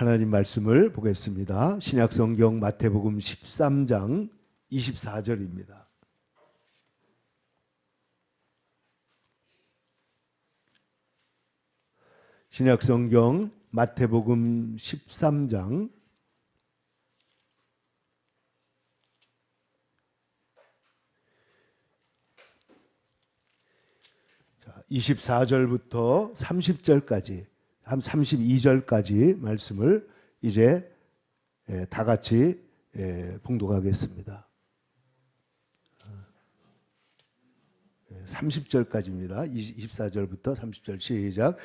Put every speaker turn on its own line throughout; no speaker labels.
하나님 말씀을 보겠습니다. 신약성경 마태복음 13장 24절입니다. 신약성경 마태복음 13장 24절부터 30절까지 한 32절까지 말씀을 이제 다 같이 봉독하겠습니다. 30절까지입니다. 24절부터 30절 시작.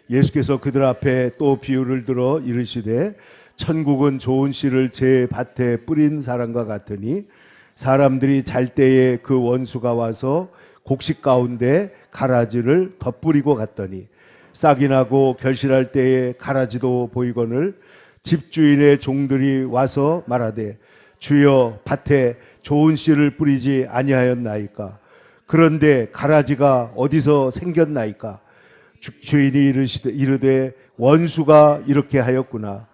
예수께서 그들 앞에 또 비유를 들어 이르시되 천국은 좋은 씨를 제 밭에 뿌린 사람과 같으니 사람들이 잘 때에 그 원수가 와서 곡식 가운데 가라지를 덧뿌리고 갔더니 싹이 나고 결실할 때에 가라지도 보이거늘 집주인의 종들이 와서 말하되 주여 밭에 좋은 씨를 뿌리지 아니하였나이까? 그런데 가라지가 어디서 생겼나이까? 주인이 이르되 원수가 이렇게 하였구나.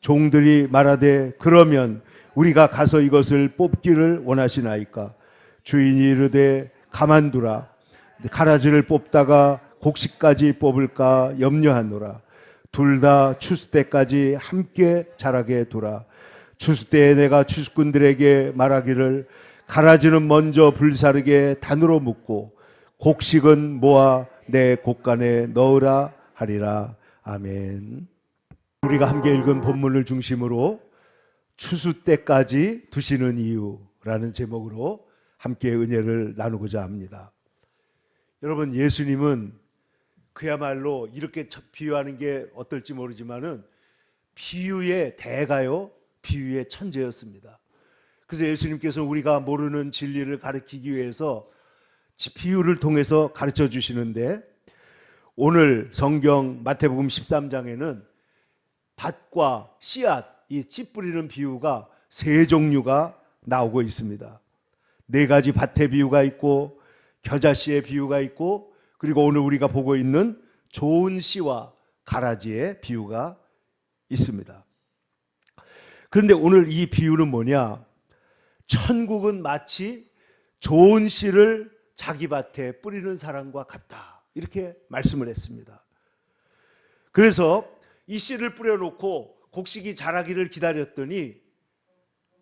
종들이 말하되 그러면 우리가 가서 이것을 뽑기를 원하시나이까? 주인이 이르되 가만두라. 가라지를 뽑다가 곡식까지 뽑을까 염려하노라. 둘 다 추수 때까지 함께 자라게 두라. 추수 때에 내가 추수꾼들에게 말하기를 가라지는 먼저 불사르게 단으로 묶고 곡식은 모아 내 곡간에 넣으라 하리라. 아멘. 우리가 함께 읽은 본문을 중심으로 추수 때까지 두시는 이유라는 제목으로 함께 은혜를 나누고자 합니다. 여러분, 예수님은 그야말로 이렇게 비유하는 게 어떨지 모르지만은 비유의 대가요, 비유의 천재였습니다. 그래서 예수님께서 우리가 모르는 진리를 가르치기 위해서 비유를 통해서 가르쳐 주시는데, 오늘 성경 마태복음 13장에는 밭과 씨앗, 이 씨 뿌리는 비유가 세 종류가 나오고 있습니다. 네 가지 밭의 비유가 있고 겨자씨의 비유가 있고, 그리고 오늘 우리가 보고 있는 좋은 씨와 가라지의 비유가 있습니다. 그런데 오늘 이 비유는 뭐냐? 천국은 마치 좋은 씨를 자기 밭에 뿌리는 사람과 같다, 이렇게 말씀을 했습니다. 그래서 이 씨를 뿌려놓고 곡식이 자라기를 기다렸더니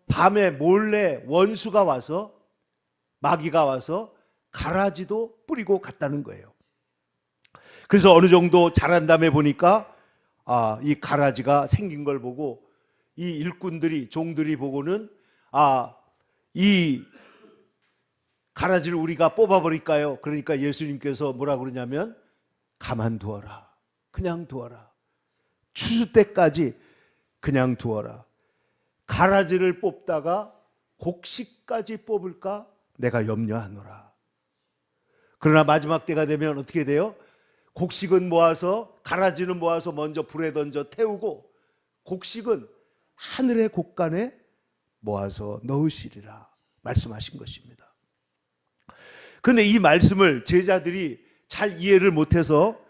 밤에 몰래 원수가 와서, 마귀가 와서 가라지도 뿌리고 갔다는 거예요. 그래서 어느 정도 자란 다음에 보니까 이 가라지가 생긴 걸 보고 이 일꾼들이, 종들이 보고는 이 가라지를 우리가 뽑아버릴까요? 그러니까 예수님께서 뭐라고 그러냐면 가만두어라. 그냥 두어라. 추수 때까지 그냥 두어라. 가라지를 뽑다가 곡식까지 뽑을까 내가 염려하노라. 그러나 마지막 때가 되면 어떻게 돼요? 곡식은 모아서, 가라지는 모아서 먼저 불에 던져 태우고 곡식은 하늘의 곡간에 모아서 넣으시리라 말씀하신 것입니다. 그런데 이 말씀을 제자들이 잘 이해를 못해서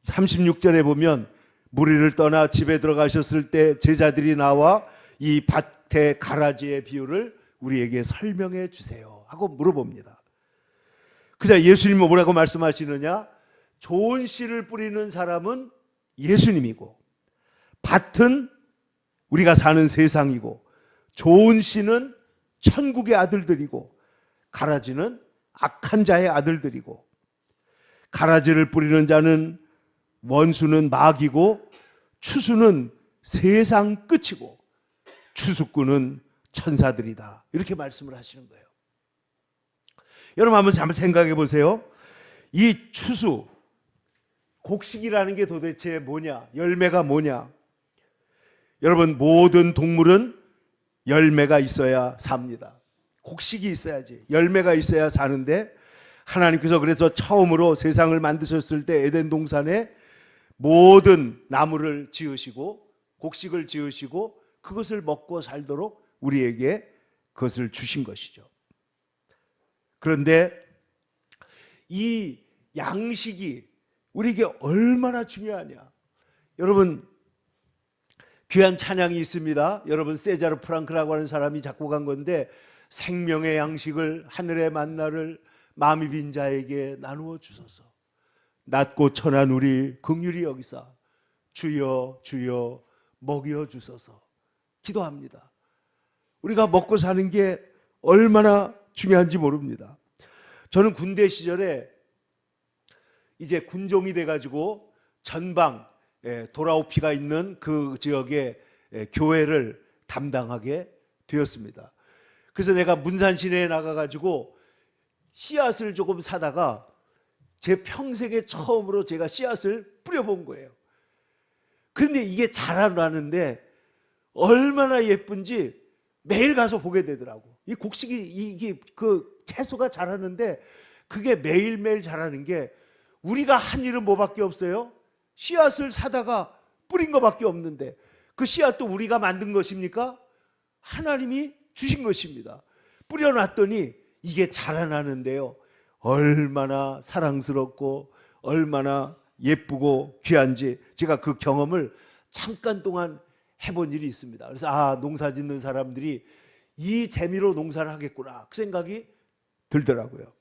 36절에 보면 무리를 떠나 집에 들어가셨을 때 제자들이 나와 이 밭의 가라지의 비유를 우리에게 설명해 주세요 하고 물어봅니다. 그자 예수님은 뭐라고 말씀하시느냐? 좋은 씨를 뿌리는 사람은 예수님이고, 밭은 우리가 사는 세상이고, 좋은 씨는 천국의 아들들이고, 가라지는 악한 자의 아들들이고, 가라지를 뿌리는 자는 원수는 마귀고, 추수는 세상 끝이고, 추수꾼은 천사들이다, 이렇게 말씀을 하시는 거예요. 여러분 한번 생각해 보세요. 이 추수, 곡식이라는 게 도대체 뭐냐? 열매가 뭐냐? 여러분, 모든 동물은 열매가 있어야 삽니다. 곡식이 있어야지, 열매가 있어야 사는데, 하나님께서 그래서 처음으로 세상을 만드셨을 때 에덴 동산에 모든 나무를 지으시고 곡식을 지으시고 그것을 먹고 살도록 우리에게 그것을 주신 것이죠. 그런데 이 양식이 우리에게 얼마나 중요하냐? 여러분, 귀한 찬양이 있습니다. 여러분, 세자르 프랑크라고 하는 사람이 작곡한 건데, 생명의 양식을 하늘의 만나를 마음이 빈 자에게 나누어 주소서. 낮고 천한 우리 긍휼히 여기사 주여 주여 먹여 주소서. 기도합니다. 우리가 먹고 사는 게 얼마나 중요한지 모릅니다. 저는 군대 시절에 이제 군종이 돼가지고 전방 도라오피가 있는 그 지역의 교회를 담당하게 되었습니다. 그래서 내가 문산 시내에 나가가지고 씨앗을 조금 사다가 제 평생에 처음으로 제가 씨앗을 뿌려본 거예요. 근데 이게 자라나는데 얼마나 예쁜지 매일 가서 보게 되더라고. 이 곡식이 이게 그 채소가 자라는데 그게 매일매일 자라는 게 우리가 한 일은 뭐밖에 없어요? 씨앗을 사다가 뿌린 것밖에 없는데 그 씨앗도 우리가 만든 것입니까? 하나님이 주신 것입니다. 뿌려놨더니 이게 자라나는데요. 얼마나 사랑스럽고 얼마나 예쁘고 귀한지 제가 그 경험을 잠깐 동안 해본 일이 있습니다. 그래서 농사 짓는 사람들이 이 재미로 농사를 하겠구나 그 생각이 들더라고요.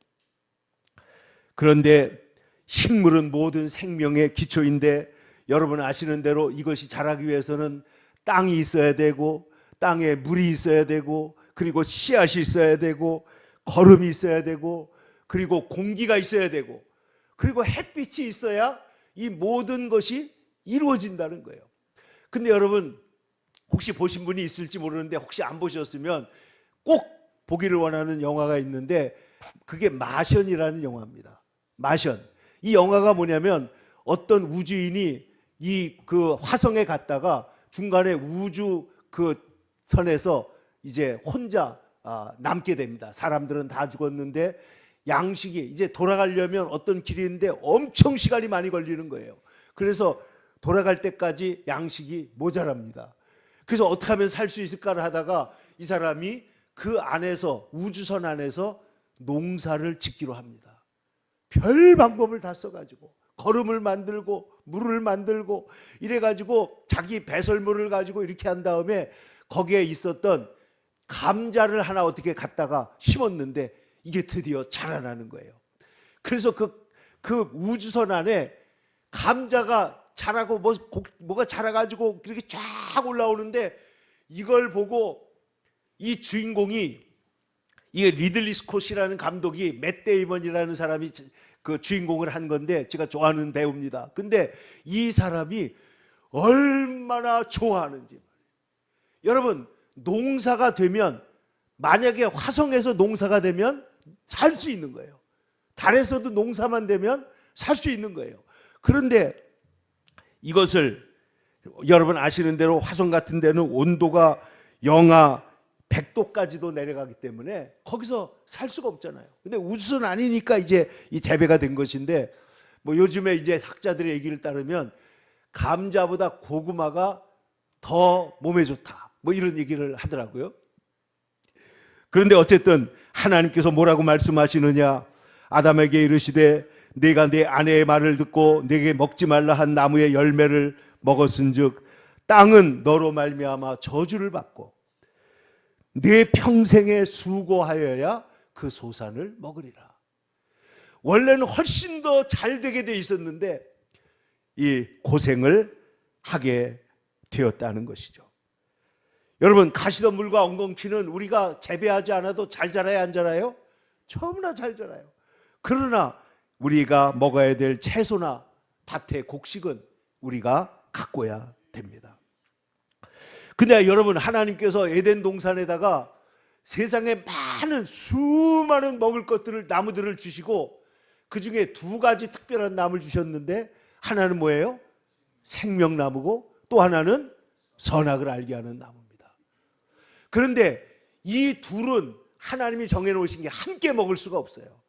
그런데 식물은 모든 생명의 기초인데 여러분 아시는 대로 이것이 자라기 위해서는 땅이 있어야 되고 땅에 물이 있어야 되고 그리고 씨앗이 있어야 되고 거름이 있어야 되고 그리고 공기가 있어야 되고 그리고 햇빛이 있어야 이 모든 것이 이루어진다는 거예요. 근데 여러분 혹시 보신 분이 있을지 모르는데 혹시 안 보셨으면 꼭 보기를 원하는 영화가 있는데 그게 마션이라는 영화입니다. 마션. 이 영화가 뭐냐면 어떤 우주인이 이 그 화성에 갔다가 중간에 우주 그 선에서 이제 혼자 남게 됩니다. 사람들은 다 죽었는데 양식이 이제 돌아가려면 어떤 길이 있는데 엄청 시간이 많이 걸리는 거예요. 그래서 돌아갈 때까지 양식이 모자랍니다. 그래서 어떻게 하면 살 수 있을까를 하다가 이 사람이 그 안에서 우주선 안에서 농사를 짓기로 합니다. 별 방법을 다 써가지고 거름을 만들고 물을 만들고 이래가지고 자기 배설물을 가지고 이렇게 한 다음에 거기에 있었던 감자를 하나 어떻게 갖다가 심었는데 이게 드디어 자라나는 거예요. 그래서 그 우주선 안에 감자가 자라고 뭐가 자라가지고 이렇게 쫙 올라오는데 이걸 보고 이 주인공이 이게 리들리 스콧이라는 감독이 맷 데이먼이라는 사람이 그 주인공을 한 건데 제가 좋아하는 배우입니다. 근데 이 사람이 얼마나 좋아하는지. 여러분 농사가 되면 만약에 화성에서 농사가 되면 살 수 있는 거예요. 달에서도 농사만 되면 살 수 있는 거예요. 그런데 이것을 여러분 아시는 대로 화성 같은 데는 온도가 영하 100도까지도 내려가기 때문에 거기서 살 수가 없잖아요. 근데 우주선 아니니까 이제 이 재배가 된 것인데 뭐 요즘에 이제 학자들의 얘기를 따르면 감자보다 고구마가 더 몸에 좋다. 뭐 이런 얘기를 하더라고요. 그런데 어쨌든 하나님께서 뭐라고 말씀하시느냐? 아담에게 이르시되 네가 네 아내의 말을 듣고 네게 먹지 말라 한 나무의 열매를 먹었은즉 땅은 너로 말미암아 저주를 받고 네 평생에 수고하여야 그 소산을 먹으리라. 원래는 훨씬 더 잘 되게 돼 있었는데 이 고생을 하게 되었다는 것이죠. 여러분 가시덤불과 엉겅퀴는 우리가 재배하지 않아도 잘 자라야 안 자라요? 너무나 잘 자라요. 그러나 우리가 먹어야 될 채소나 밭의 곡식은 우리가 가꿔야 됩니다. 근데 여러분 하나님께서 에덴 동산에다가 세상에 많은 수많은 먹을 것들을 나무들을 주시고 그중에 두 가지 특별한 나무를 주셨는데 하나는 뭐예요? 생명나무고 또 하나는 선악을 알게 하는 나무입니다. 그런데 이 둘은 하나님이 정해놓으신 게 함께 먹을 수가 없어요.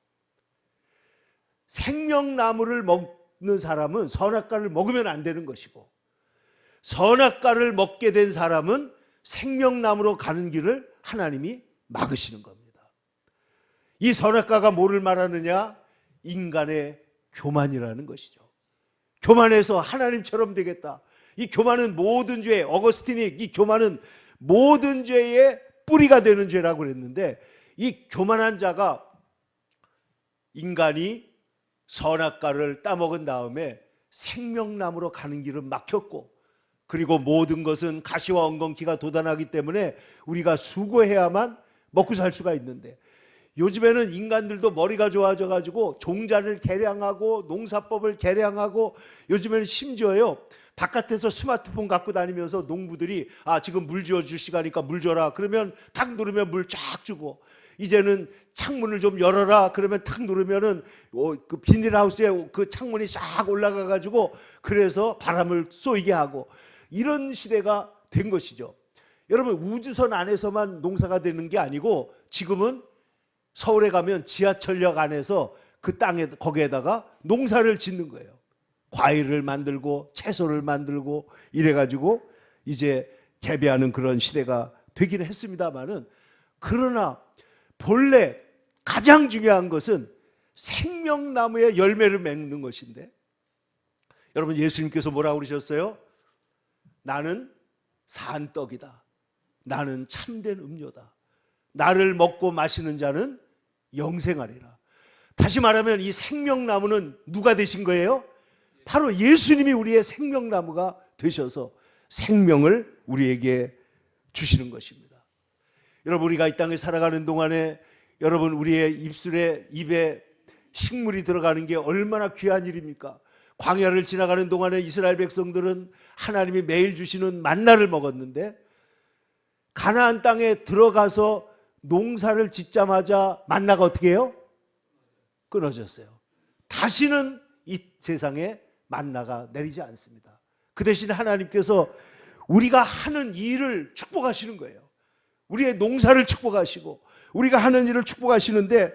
생명나무를 먹는 사람은 선악과를 먹으면 안 되는 것이고 선악과를 먹게 된 사람은 생명나무로 가는 길을 하나님이 막으시는 겁니다. 이 선악과가 뭐를 말하느냐? 인간의 교만이라는 것이죠. 교만해서 하나님처럼 되겠다. 이 교만은 모든 죄, 어거스틴이 이 교만은 모든 죄의 뿌리가 되는 죄라고 그랬는데, 이 교만한 자가 인간이 선악과를 따먹은 다음에 생명나무로 가는 길은 막혔고, 그리고 모든 것은 가시와 엉겅퀴가 돋아나기 때문에 우리가 수고해야만 먹고 살 수가 있는데, 요즘에는 인간들도 머리가 좋아져 가지고 종자를 개량하고 농사법을 개량하고, 요즘에는 심지어요 바깥에서 스마트폰 갖고 다니면서 농부들이 지금 물 지어줄 시간이니까 물 줘라 그러면 탁 누르면 물 쫙 주고, 이제는 창문을 좀 열어라 그러면 탁 누르면은 그 비닐하우스에 그 창문이 쫙 올라가 가지고 그래서 바람을 쏘이게 하고, 이런 시대가 된 것이죠. 여러분, 우주선 안에서만 농사가 되는 게 아니고 지금은 서울에 가면 지하철역 안에서 그 땅에 거기에다가 농사를 짓는 거예요. 과일을 만들고 채소를 만들고 이래가지고 이제 재배하는 그런 시대가 되긴 했습니다만은, 그러나 본래 가장 중요한 것은 생명나무의 열매를 맺는 것인데, 여러분, 예수님께서 뭐라고 그러셨어요? 나는 산떡이다. 나는 참된 음료다. 나를 먹고 마시는 자는 영생하리라. 다시 말하면 이 생명나무는 누가 되신 거예요? 바로 예수님이 우리의 생명나무가 되셔서 생명을 우리에게 주시는 것입니다. 여러분, 우리가 이 땅에 살아가는 동안에 여러분, 우리의 입에 식물이 들어가는 게 얼마나 귀한 일입니까? 광야를 지나가는 동안에 이스라엘 백성들은 하나님이 매일 주시는 만나를 먹었는데, 가나안 땅에 들어가서 농사를 짓자마자 만나가 어떻게 해요? 끊어졌어요. 다시는 이 세상에 만나가 내리지 않습니다. 그 대신 하나님께서 우리가 하는 일을 축복하시는 거예요. 우리의 농사를 축복하시고 우리가 하는 일을 축복하시는데,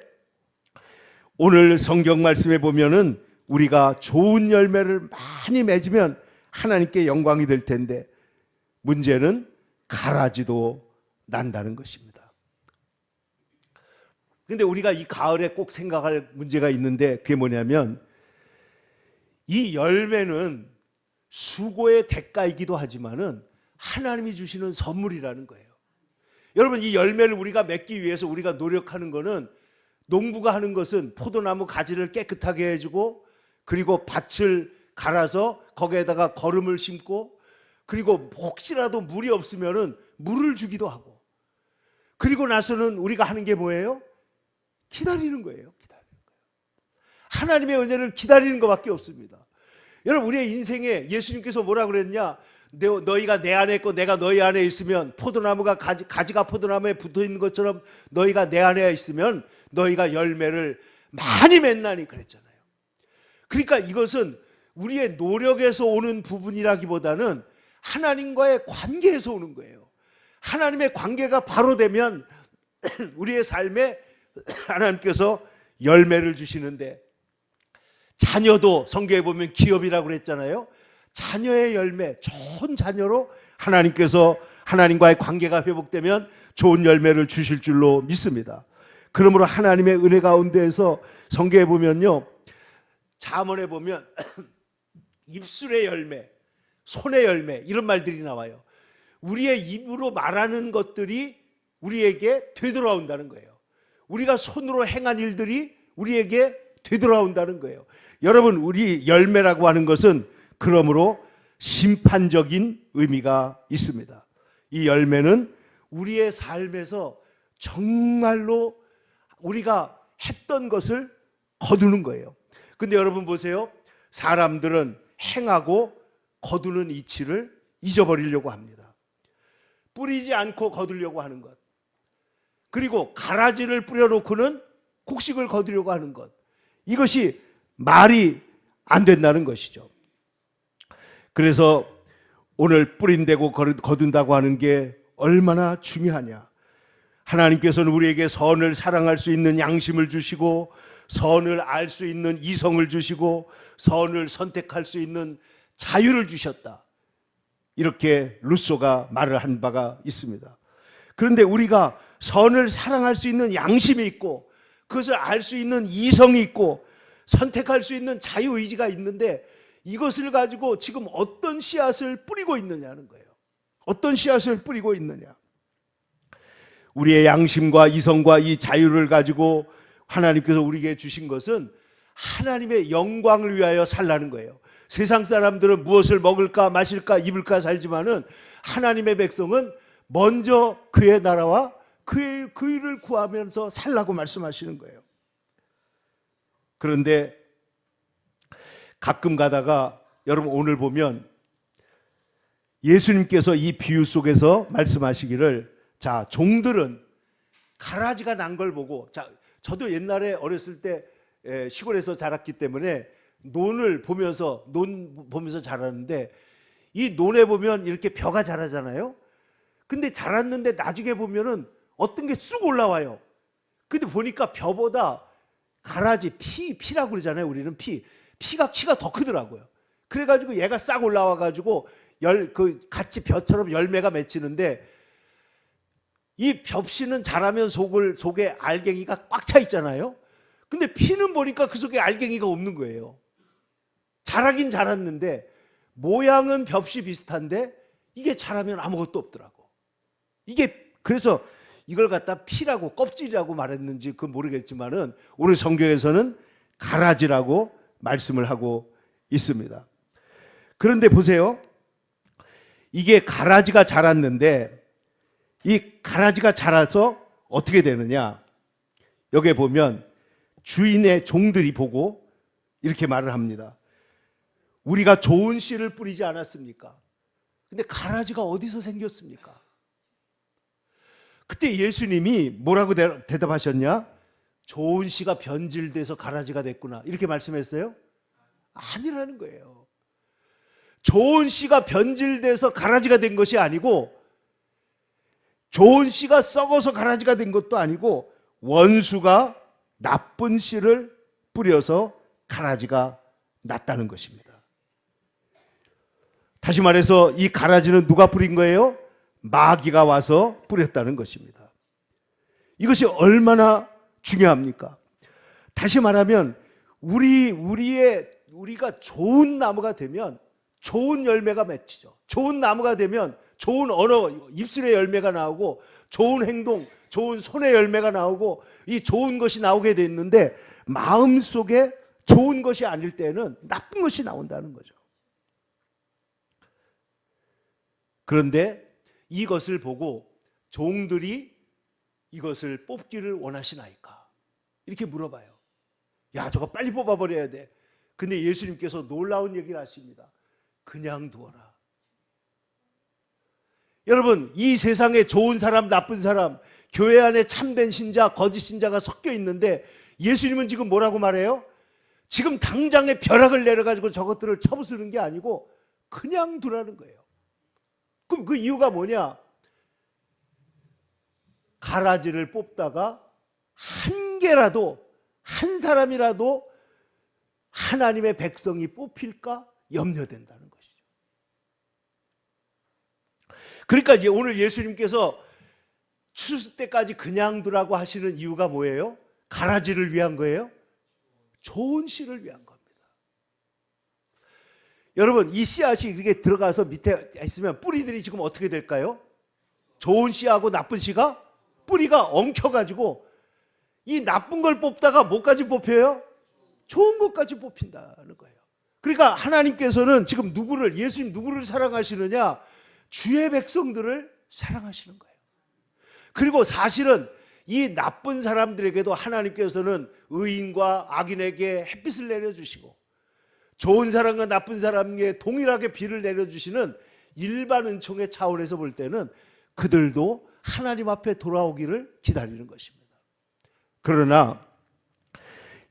오늘 성경 말씀에 보면은 우리가 좋은 열매를 많이 맺으면 하나님께 영광이 될 텐데, 문제는 가라지도 난다는 것입니다. 그런데 우리가 이 가을에 꼭 생각할 문제가 있는데, 그게 뭐냐면 이 열매는 수고의 대가이기도 하지만은 하나님이 주시는 선물이라는 거예요. 여러분, 이 열매를 우리가 맺기 위해서 우리가 노력하는 것은, 농부가 하는 것은 포도나무 가지를 깨끗하게 해주고, 그리고 밭을 갈아서 거기에다가 거름을 심고, 그리고 혹시라도 물이 없으면은 물을 주기도 하고, 그리고 나서는 우리가 하는 게 뭐예요? 기다리는 거예요. 하나님의 은혜를 기다리는 것밖에 없습니다. 여러분, 우리의 인생에 예수님께서 뭐라 그랬냐? 너희가 내 안에 있고 내가 너희 안에 있으면, 포도나무가 가지가 포도나무에 붙어 있는 것처럼 너희가 내 안에 있으면 너희가 열매를 많이 맺나니 그랬잖아요. 그러니까 이것은 우리의 노력에서 오는 부분이라기보다는 하나님과의 관계에서 오는 거예요. 하나님의 관계가 바로 되면 우리의 삶에 하나님께서 열매를 주시는데, 자녀도 성경에 보면 기업이라고 그랬잖아요. 자녀의 열매, 좋은 자녀로 하나님께서 하나님과의 관계가 회복되면 좋은 열매를 주실 줄로 믿습니다. 그러므로 하나님의 은혜 가운데에서 성경에 보면요, 잠언에 보면 입술의 열매, 손의 열매, 이런 말들이 나와요. 우리의 입으로 말하는 것들이 우리에게 되돌아온다는 거예요. 우리가 손으로 행한 일들이 우리에게 되돌아온다는 거예요. 여러분, 우리 열매라고 하는 것은 그러므로 심판적인 의미가 있습니다. 이 열매는 우리의 삶에서 정말로 우리가 했던 것을 거두는 거예요. 근데 여러분 보세요. 사람들은 행하고 거두는 이치를 잊어버리려고 합니다. 뿌리지 않고 거두려고 하는 것, 그리고 가라지를 뿌려놓고는 곡식을 거두려고 하는 것, 이것이 말이 안 된다는 것이죠. 그래서 오늘 뿌린대고 거둔다고 하는 게 얼마나 중요하냐. 하나님께서는 우리에게 선을 사랑할 수 있는 양심을 주시고, 선을 알 수 있는 이성을 주시고, 선을 선택할 수 있는 자유를 주셨다. 이렇게 루소가 말을 한 바가 있습니다. 그런데 우리가 선을 사랑할 수 있는 양심이 있고, 그것을 알 수 있는 이성이 있고, 선택할 수 있는 자유의지가 있는데, 이것을 가지고 지금 어떤 씨앗을 뿌리고 있느냐는 거예요. 어떤 씨앗을 뿌리고 있느냐. 우리의 양심과 이성과 이 자유를 가지고 하나님께서 우리에게 주신 것은 하나님의 영광을 위하여 살라는 거예요. 세상 사람들은 무엇을 먹을까 마실까 입을까 살지만은 하나님의 백성은 먼저 그의 나라와 그의 일을 구하면서 살라고 말씀하시는 거예요. 그런데 가끔 가다가 여러분 오늘 보면 예수님께서 이 비유 속에서 말씀하시기를, 자, 종들은 가라지가 난 걸 보고, 자, 저도 옛날에 어렸을 때 시골에서 자랐기 때문에 논 보면서 자랐는데, 이 논에 보면 이렇게 벼가 자라잖아요. 근데 자랐는데 나중에 보면은 어떤 게 쑥 올라와요. 근데 보니까 벼보다 가라지, 피라고 그러잖아요. 우리는 피가 키가 더 크더라고요. 그래가지고 얘가 싹 올라와가지고 같이 벼처럼 열매가 맺히는데, 이 벽씨는 자라면 속에 알갱이가 꽉 차 있잖아요. 근데 피는 보니까 그 속에 알갱이가 없는 거예요. 자라긴 자랐는데 모양은 벽씨 비슷한데 이게 자라면 아무것도 없더라고. 이게 그래서 이걸 갖다 피라고 껍질이라고 말했는지 그건 모르겠지만은 오늘 성경에서는 가라지라고 말씀을 하고 있습니다. 그런데 보세요. 이게 가라지가 자랐는데 이 가라지가 자라서 어떻게 되느냐. 여기에 보면 주인의 종들이 보고 이렇게 말을 합니다. 우리가 좋은 씨를 뿌리지 않았습니까? 근데 가라지가 어디서 생겼습니까? 그때 예수님이 뭐라고 대답하셨냐? 좋은 씨가 변질돼서 가라지가 됐구나, 이렇게 말씀했어요? 아니라는 거예요. 좋은 씨가 변질돼서 가라지가 된 것이 아니고, 좋은 씨가 썩어서 가라지가 된 것도 아니고, 원수가 나쁜 씨를 뿌려서 가라지가 났다는 것입니다. 다시 말해서 이 가라지는 누가 뿌린 거예요? 마귀가 와서 뿌렸다는 것입니다. 이것이 얼마나 중요합니까? 다시 말하면 우리가 좋은 나무가 되면 좋은 열매가 맺히죠. 좋은 나무가 되면 좋은 언어, 입술의 열매가 나오고, 좋은 행동, 좋은 손의 열매가 나오고, 이 좋은 것이 나오게 됐는데, 마음속에 좋은 것이 아닐 때는 나쁜 것이 나온다는 거죠. 그런데 이것을 보고 종들이 이것을 뽑기를 원하시나이까? 이렇게 물어봐요. 야, 저거 빨리 뽑아버려야 돼. 근데 예수님께서 놀라운 얘기를 하십니다. 그냥 두어라. 여러분, 이 세상에 좋은 사람, 나쁜 사람, 교회 안에 참된 신자, 거짓 신자가 섞여 있는데 예수님은 지금 뭐라고 말해요? 지금 당장에 벼락을 내려가지고 저것들을 쳐부수는 게 아니고 그냥 두라는 거예요. 그럼 그 이유가 뭐냐? 가라지를 뽑다가 한 개라도, 한 사람이라도 하나님의 백성이 뽑힐까 염려된다는 것이죠. 그러니까 오늘 예수님께서 추수 때까지 그냥 두라고 하시는 이유가 뭐예요? 가라지를 위한 거예요? 좋은 씨를 위한 겁니다. 여러분, 이 씨앗이 이렇게 들어가서 밑에 있으면 뿌리들이 지금 어떻게 될까요? 좋은 씨하고 나쁜 씨가 뿌리가 엉켜가지고 이 나쁜 걸 뽑다가 뭐까지 뽑혀요? 좋은 것까지 뽑힌다는 거예요. 그러니까 하나님께서는 지금 예수님 누구를 사랑하시느냐? 주의 백성들을 사랑하시는 거예요. 그리고 사실은 이 나쁜 사람들에게도 하나님께서는 의인과 악인에게 햇빛을 내려주시고, 좋은 사람과 나쁜 사람에게 동일하게 비를 내려주시는 일반 은총의 차원에서 볼 때는 그들도 하나님 앞에 돌아오기를 기다리는 것입니다. 그러나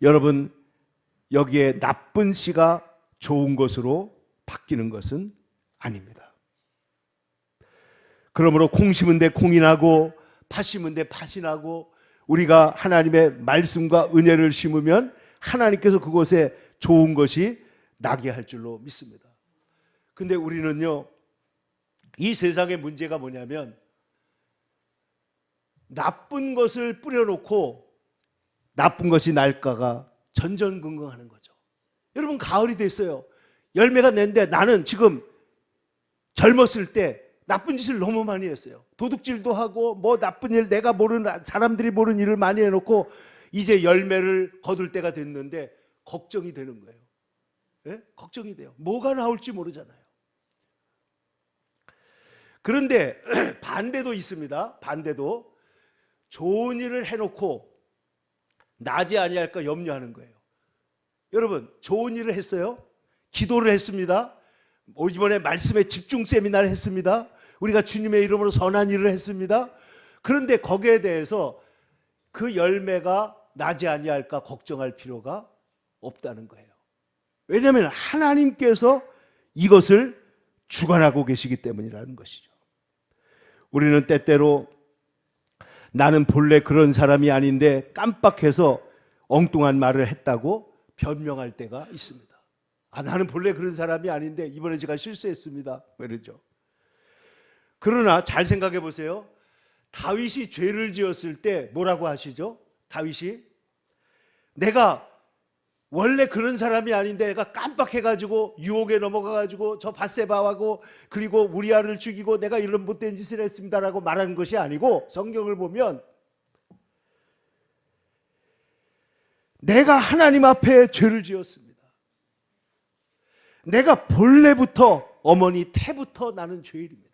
여러분, 여기에 나쁜 씨가 좋은 것으로 바뀌는 것은 아닙니다. 그러므로 콩 심은 데 콩이 나고 팥 심은 데 팥이 나고, 우리가 하나님의 말씀과 은혜를 심으면 하나님께서 그곳에 좋은 것이 나게 할 줄로 믿습니다. 근데 우리는요, 이 세상의 문제가 뭐냐면 나쁜 것을 뿌려놓고 나쁜 것이 날까가 전전긍긍하는 거죠. 여러분, 가을이 됐어요. 열매가 냈는데 나는 지금 젊었을 때 나쁜 짓을 너무 많이 했어요. 도둑질도 하고 뭐 나쁜 일, 내가 모르는, 사람들이 모르는 일을 많이 해놓고 이제 열매를 거둘 때가 됐는데 걱정이 되는 거예요. 예? 걱정이 돼요. 뭐가 나올지 모르잖아요. 그런데 반대도 있습니다. 반대도 좋은 일을 해놓고 나지 아니할까 염려하는 거예요. 여러분, 좋은 일을 했어요. 기도를 했습니다. 이번에 말씀에 집중 세미나를 했습니다. 우리가 주님의 이름으로 선한 일을 했습니다. 그런데 거기에 대해서 그 열매가 나지 아니할까 걱정할 필요가 없다는 거예요. 왜냐하면 하나님께서 이것을 주관하고 계시기 때문이라는 것이죠. 우리는 때때로 나는 본래 그런 사람이 아닌데 깜빡해서 엉뚱한 말을 했다고 변명할 때가 있습니다. 나는 본래 그런 사람이 아닌데 이번에 제가 실수했습니다. 그러죠. 그러나 잘 생각해 보세요. 다윗이 죄를 지었을 때 뭐라고 하시죠? 다윗이 내가 원래 그런 사람이 아닌데 내가 깜빡해가지고 유혹에 넘어가가지고 저 밧세바하고 그리고 우리아를 죽이고 내가 이런 못된 짓을 했습니다라고 말하는 것이 아니고, 성경을 보면 내가 하나님 앞에 죄를 지었습니다. 내가 본래부터 어머니 태부터 나는 죄인입니다.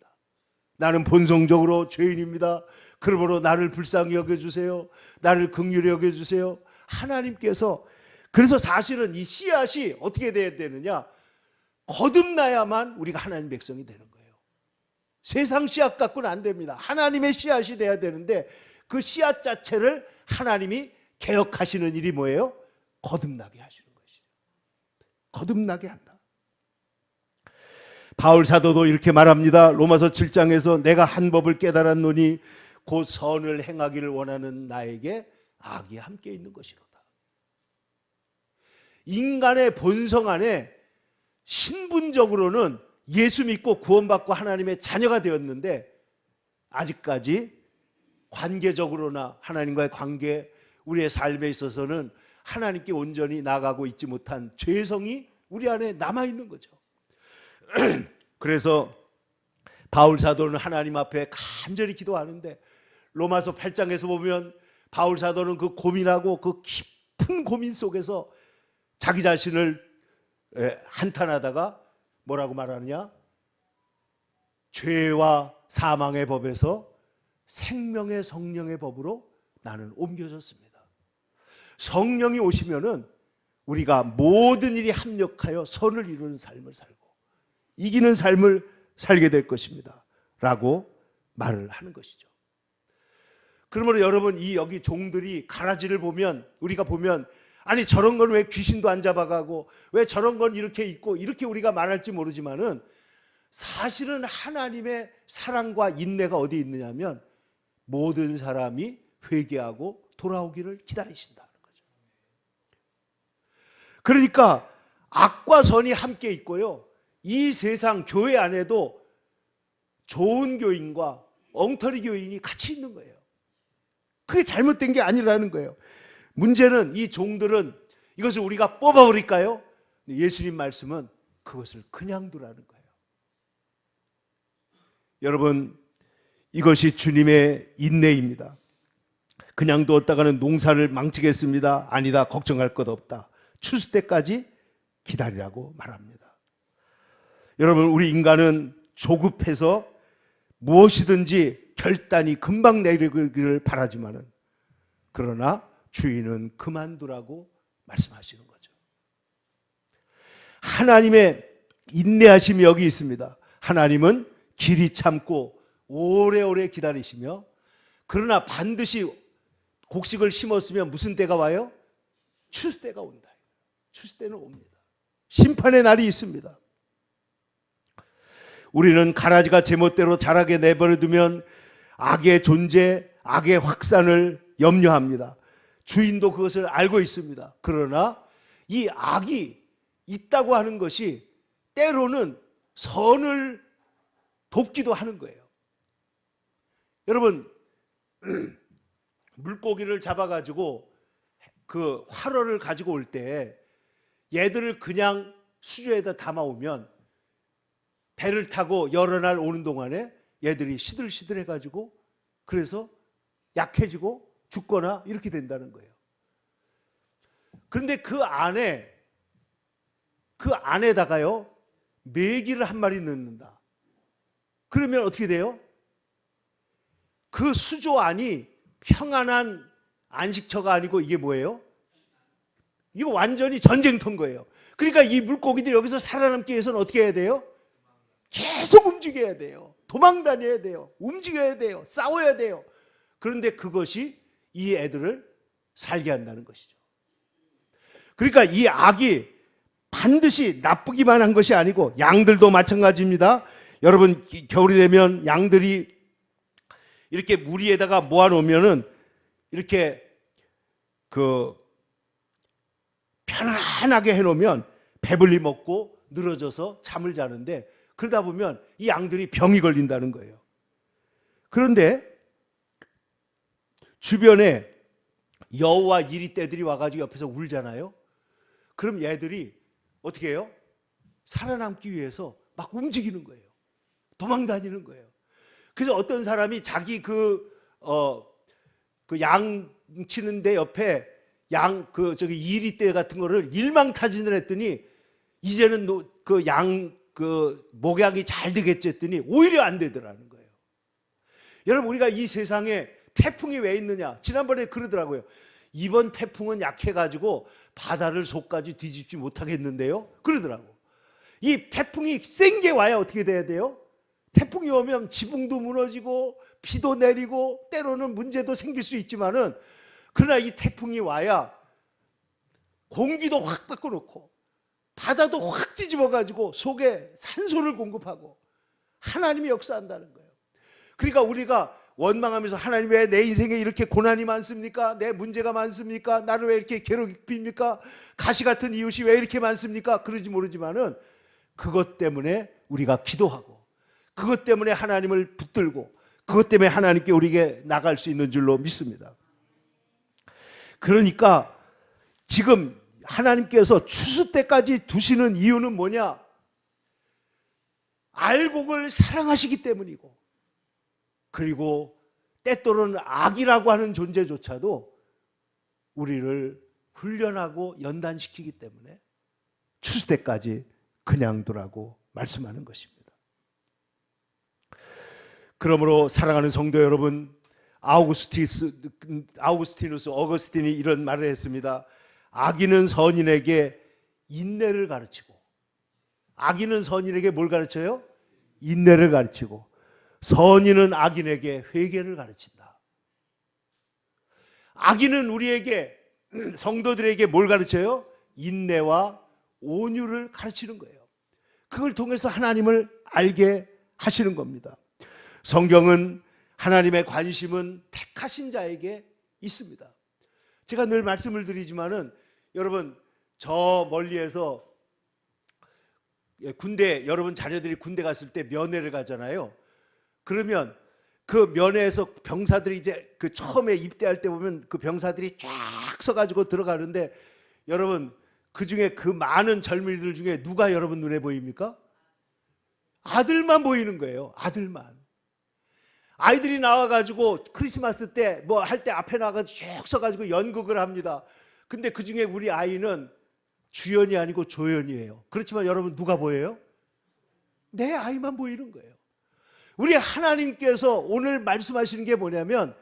나는 본성적으로 죄인입니다. 그러므로 나를 불쌍히 여겨주세요. 나를 긍휼히 여겨주세요. 하나님께서, 그래서 사실은 이 씨앗이 어떻게 돼야 되느냐, 거듭나야만 우리가 하나님 백성이 되는 거예요. 세상 씨앗 갖고는 안 됩니다. 하나님의 씨앗이 돼야 되는데 그 씨앗 자체를 하나님이 개혁하시는 일이 뭐예요? 거듭나게 하시는 것이죠. 거듭나게 한다. 바울 사도도 이렇게 말합니다. 로마서 7장에서 내가 한 법을 깨달았노니 곧 선을 행하기를 원하는 나에게 악이 함께 있는 것이로다. 인간의 본성 안에 신분적으로는 예수 믿고 구원받고 하나님의 자녀가 되었는데 아직까지 관계적으로나 하나님과의 관계, 우리의 삶에 있어서는 하나님께 온전히 나아가고 있지 못한 죄성이 우리 안에 남아있는 거죠. 그래서 바울 사도는 하나님 앞에 간절히 기도하는데 로마서 8장에서 보면 바울 사도는 그 고민하고 그 깊은 고민 속에서 자기 자신을 한탄하다가 뭐라고 말하느냐, 죄와 사망의 법에서 생명의 성령의 법으로 나는 옮겨졌습니다. 성령이 오시면은 우리가 모든 일이 합력하여 선을 이루는 삶을 살고 이기는 삶을 살게 될 것입니다 라고 말을 하는 것이죠. 그러므로 여러분, 이 여기 종들이 가라지를 보면, 우리가 보면 아니 저런 건 왜 귀신도 안 잡아가고 왜 저런 건 이렇게 있고 이렇게 우리가 말할지 모르지만은 사실은 하나님의 사랑과 인내가 어디 있느냐면 모든 사람이 회개하고 돌아오기를 기다리신다는 거죠. 그러니까 악과 선이 함께 있고요, 이 세상 교회 안에도 좋은 교인과 엉터리 교인이 같이 있는 거예요. 그게 잘못된 게 아니라는 거예요. 문제는 이 종들은 이것을 우리가 뽑아버릴까요? 예수님 말씀은 그것을 그냥 두라는 거예요. 여러분, 이것이 주님의 인내입니다. 그냥 두었다가는 농사를 망치겠습니다. 아니다, 걱정할 것 없다. 추수 때까지 기다리라고 말합니다. 여러분, 우리 인간은 조급해서 무엇이든지 결단이 금방 내리기를 바라지만은, 그러나 주인은 그만두라고 말씀하시는 거죠. 하나님의 인내하심이 여기 있습니다. 하나님은 길이 참고 오래오래 기다리시며, 그러나 반드시 곡식을 심었으면 무슨 때가 와요? 추수 때가 온다. 추수 때는 옵니다. 심판의 날이 있습니다. 우리는 가라지가 제멋대로 자라게 내버려두면 악의 존재, 악의 확산을 염려합니다. 주인도 그것을 알고 있습니다. 그러나 이 악이 있다고 하는 것이 때로는 선을 돕기도 하는 거예요. 여러분, 물고기를 잡아가지고 그 활어를 가지고 올 때 얘들을 그냥 수조에다 담아오면 배를 타고 여러 날 오는 동안에 얘들이 시들시들해가지고 그래서 약해지고 죽거나 이렇게 된다는 거예요. 그런데 그 안에다가요 메기를 한 마리 넣는다. 그러면 어떻게 돼요? 그 수조 안이 평안한 안식처가 아니고 이게 뭐예요? 이거 완전히 전쟁터인 거예요. 그러니까 이 물고기들이 여기서 살아남기 위해서는 어떻게 해야 돼요? 계속 움직여야 돼요. 도망 다녀야 돼요. 움직여야 돼요. 싸워야 돼요. 그런데 그것이 이 애들을 살게 한다는 것이죠. 그러니까 이 악이 반드시 나쁘기만 한 것이 아니고 양들도 마찬가지입니다. 여러분 겨울이 되면 양들이 이렇게 무리에다가 모아놓으면은 이렇게 편안하게 해놓으면 배불리 먹고 늘어져서 잠을 자는데 그러다 보면 이 양들이 병이 걸린다는 거예요. 그런데 주변에 여우와 이리떼들이 와가지고 옆에서 울잖아요. 그럼 얘들이 어떻게 해요? 살아남기 위해서 막 움직이는 거예요. 도망 다니는 거예요. 그래서 어떤 사람이 자기 양 치는데 옆에 이리떼 같은 거를 일망타진을 했더니 이제는 목양이 잘 되겠지 했더니 오히려 안 되더라는 거예요. 여러분 우리가 이 세상에 태풍이 왜 있느냐? 지난번에 그러더라고요. 이번 태풍은 약해가지고 바다를 속까지 뒤집지 못하겠는데요. 그러더라고. 이 태풍이 센 게 와야 어떻게 돼야 돼요? 태풍이 오면 지붕도 무너지고 비도 내리고 때로는 문제도 생길 수 있지만은 그러나 이 태풍이 와야 공기도 확 바꿔놓고 바다도 확 뒤집어가지고 속에 산소를 공급하고 하나님이 역사한다는 거예요. 그러니까 우리가 원망하면서 하나님 왜 내 인생에 이렇게 고난이 많습니까? 내 문제가 많습니까? 나를 왜 이렇게 괴롭힙니까? 가시 같은 이웃이 왜 이렇게 많습니까? 그러지 모르지만은 그것 때문에 우리가 기도하고 그것 때문에 하나님을 붙들고 그것 때문에 하나님께 우리에게 나갈 수 있는 줄로 믿습니다. 그러니까 지금 하나님께서 추수 때까지 두시는 이유는 뭐냐? 알곡을 사랑하시기 때문이고 그리고 때때로는 악이라고 하는 존재조차도 우리를 훈련하고 연단시키기 때문에 추수 때까지 그냥 두라고 말씀하는 것입니다. 그러므로 사랑하는 성도 여러분, 어거스틴이 이런 말을 했습니다. 악인은 선인에게 인내를 가르치고, 악인은 선인에게 뭘 가르쳐요? 인내를 가르치고, 선인은 악인에게 회개를 가르친다. 악인은 우리에게, 성도들에게 뭘 가르쳐요? 인내와 온유를 가르치는 거예요. 그걸 통해서 하나님을 알게 하시는 겁니다. 성경은 하나님의 관심은 택하신 자에게 있습니다. 제가 늘 말씀을 드리지만은 여러분 저 멀리에서 군대, 여러분 자녀들이 군대 갔을 때 면회를 가잖아요. 그러면 그 면회에서 병사들이 이제 그 처음에 입대할 때 보면 그 병사들이 쫙 서가지고 들어가는데 여러분 그 중에 그 많은 젊은이들 중에 누가 여러분 눈에 보입니까? 아들만 보이는 거예요. 아들만. 아이들이 나와가지고 크리스마스 때 뭐 할 때 앞에 나가서 쭉 서가지고 연극을 합니다. 근데 그 중에 우리 아이는 주연이 아니고 조연이에요. 그렇지만 여러분 누가 보여요? 내 아이만 보이는 거예요. 우리 하나님께서 오늘 말씀하시는 게 뭐냐면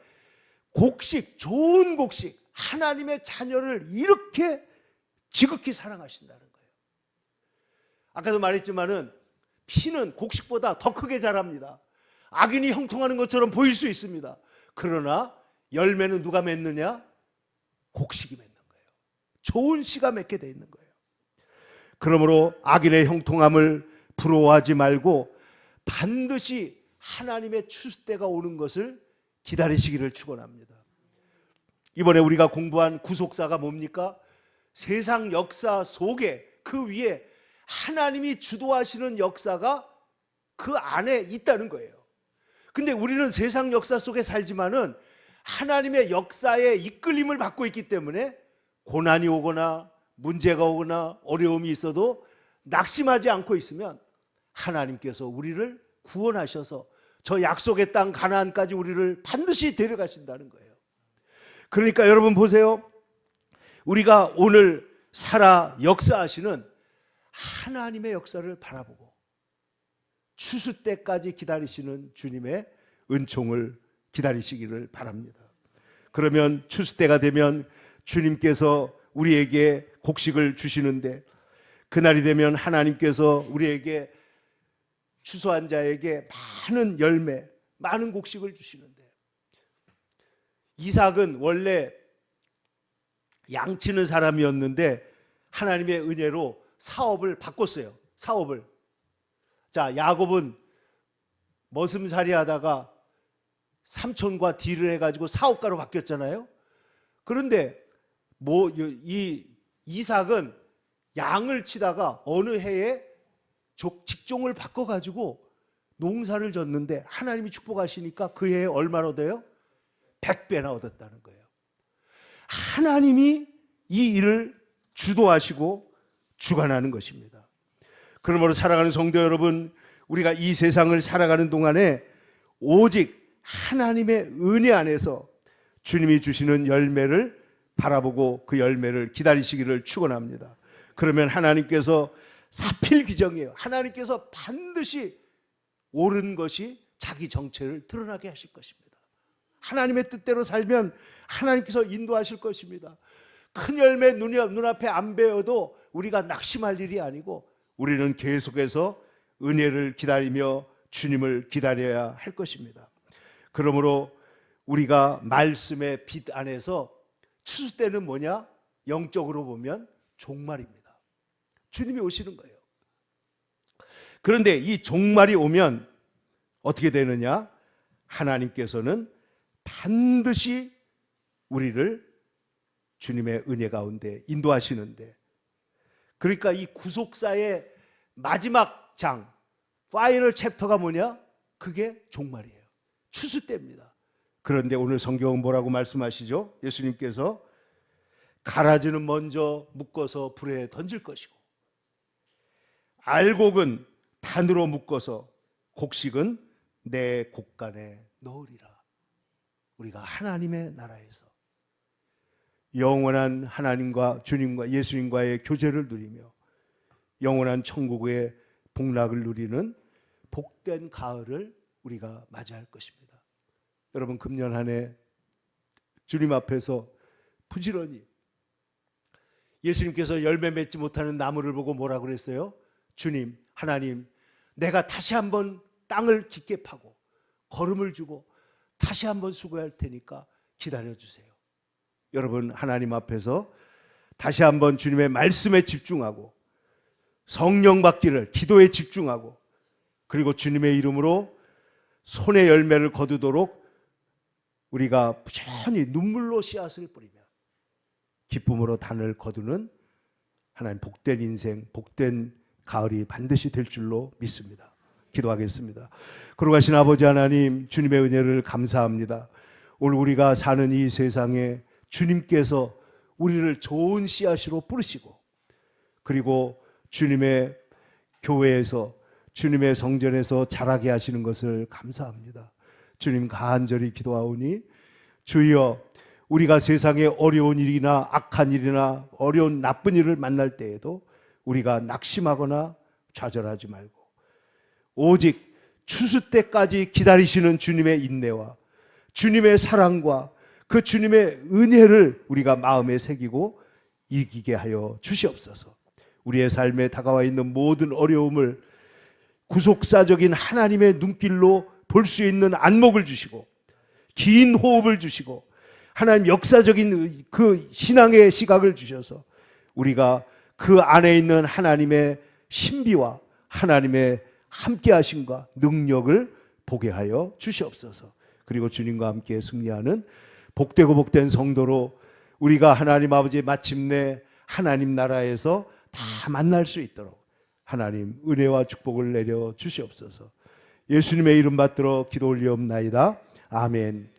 곡식, 좋은 곡식, 하나님의 자녀를 이렇게 지극히 사랑하신다는 거예요. 아까도 말했지만은 피는 곡식보다 더 크게 자랍니다. 악인이 형통하는 것처럼 보일 수 있습니다. 그러나 열매는 누가 맺느냐? 곡식이 맺는 거예요. 좋은 씨가 맺게 돼 있는 거예요. 그러므로 악인의 형통함을 부러워하지 말고 반드시 하나님의 추수 때가 오는 것을 기다리시기를 축원합니다. 이번에 우리가 공부한 구속사가 뭡니까? 세상 역사 속에 그 위에 하나님이 주도하시는 역사가 그 안에 있다는 거예요. 근데 우리는 세상 역사 속에 살지만은 하나님의 역사에 이끌림을 받고 있기 때문에 고난이 오거나 문제가 오거나 어려움이 있어도 낙심하지 않고 있으면 하나님께서 우리를 구원하셔서 저 약속의 땅 가나안까지 우리를 반드시 데려가신다는 거예요. 그러니까 여러분 보세요. 우리가 오늘 살아 역사하시는 하나님의 역사를 바라보고 추수 때까지 기다리시는 주님의 은총을 기다리시기를 바랍니다. 그러면 추수 때가 되면 주님께서 우리에게 곡식을 주시는데, 그날이 되면 하나님께서 우리에게 추수한 자에게 많은 열매, 많은 곡식을 주시는데, 이삭은 원래 양치는 사람이었는데 하나님의 은혜로 사업을 바꿨어요. 사업을. 자, 야곱은 머슴살이 하다가 삼촌과 딜을 해가지고 사업가로 바뀌었잖아요. 그런데 이 이삭은 양을 치다가 어느 해에 직종을 바꿔가지고 농사를 졌는데 하나님이 축복하시니까 그 해에 얼마나 돼요? 100배나 얻었다는 거예요. 하나님이 이 일을 주도하시고 주관하는 것입니다. 그러므로 사랑하는 성도 여러분, 우리가 이 세상을 살아가는 동안에 오직 하나님의 은혜 안에서 주님이 주시는 열매를 바라보고 그 열매를 기다리시기를 축원합니다. 그러면 하나님께서 사필귀정이에요. 하나님께서 반드시 옳은 것이 자기 정체를 드러나게 하실 것입니다. 하나님의 뜻대로 살면 하나님께서 인도하실 것입니다. 큰 열매 눈앞에 안 배어도 우리가 낙심할 일이 아니고 우리는 계속해서 은혜를 기다리며 주님을 기다려야 할 것입니다. 그러므로 우리가 말씀의 빛 안에서 추수 때는 뭐냐? 영적으로 보면 종말입니다. 주님이 오시는 거예요. 그런데 이 종말이 오면 어떻게 되느냐? 하나님께서는 반드시 우리를 주님의 은혜 가운데 인도하시는데, 그러니까 이 구속사의 마지막 장, 파이널 챕터가 뭐냐? 그게 종말이에요. 추수 때입니다. 그런데 오늘 성경은 뭐라고 말씀하시죠? 예수님께서 가라지는 먼저 묶어서 불에 던질 것이고 알곡은 단으로 묶어서 곡식은 내 곡간에 넣으리라. 우리가 하나님의 나라에서 영원한 하나님과 주님과 예수님과의 교제를 누리며 영원한 천국의 복락을 누리는 복된 가을을 우리가 맞이할 것입니다. 여러분, 금년 한 해 주님 앞에서 부지런히, 예수님께서 열매 맺지 못하는 나무를 보고 뭐라고 그랬어요? 주님, 하나님, 내가 다시 한번 땅을 깊게 파고 거름을 주고 다시 한번 수고할 테니까 기다려주세요. 여러분, 하나님 앞에서 다시 한번 주님의 말씀에 집중하고 성령 받기를 기도에 집중하고, 그리고 주님의 이름으로 손의 열매를 거두도록 우리가 부지런히 눈물로 씨앗을 뿌리며 기쁨으로 단을 거두는 하나님 복된 인생, 복된 가을이 반드시 될 줄로 믿습니다. 기도하겠습니다. 거룩하신 아버지 하나님, 주님의 은혜를 감사합니다. 오늘 우리가 사는 이 세상에 주님께서 우리를 좋은 씨앗으로 뿌리시고, 그리고 주님의 교회에서, 주님의 성전에서 자라게 하시는 것을 감사합니다. 주님, 간절히 기도하오니 주여, 우리가 세상에 어려운 일이나 악한 일이나 어려운 나쁜 일을 만날 때에도 우리가 낙심하거나 좌절하지 말고 오직 추수 때까지 기다리시는 주님의 인내와 주님의 사랑과 그 주님의 은혜를 우리가 마음에 새기고 이기게 하여 주시옵소서. 우리의 삶에 다가와 있는 모든 어려움을 구속사적인 하나님의 눈길로 볼 수 있는 안목을 주시고 긴 호흡을 주시고 하나님 역사적인 그 신앙의 시각을 주셔서 우리가 그 안에 있는 하나님의 신비와 하나님의 함께하심과 능력을 보게 하여 주시옵소서. 그리고 주님과 함께 승리하는 복되고 복된 성도로 우리가 하나님 아버지 마침내 하나님 나라에서 다 만날 수 있도록 하나님 은혜와 축복을 내려 주시옵소서. 예수님의 이름 받들어 기도 올리옵나이다. 아멘.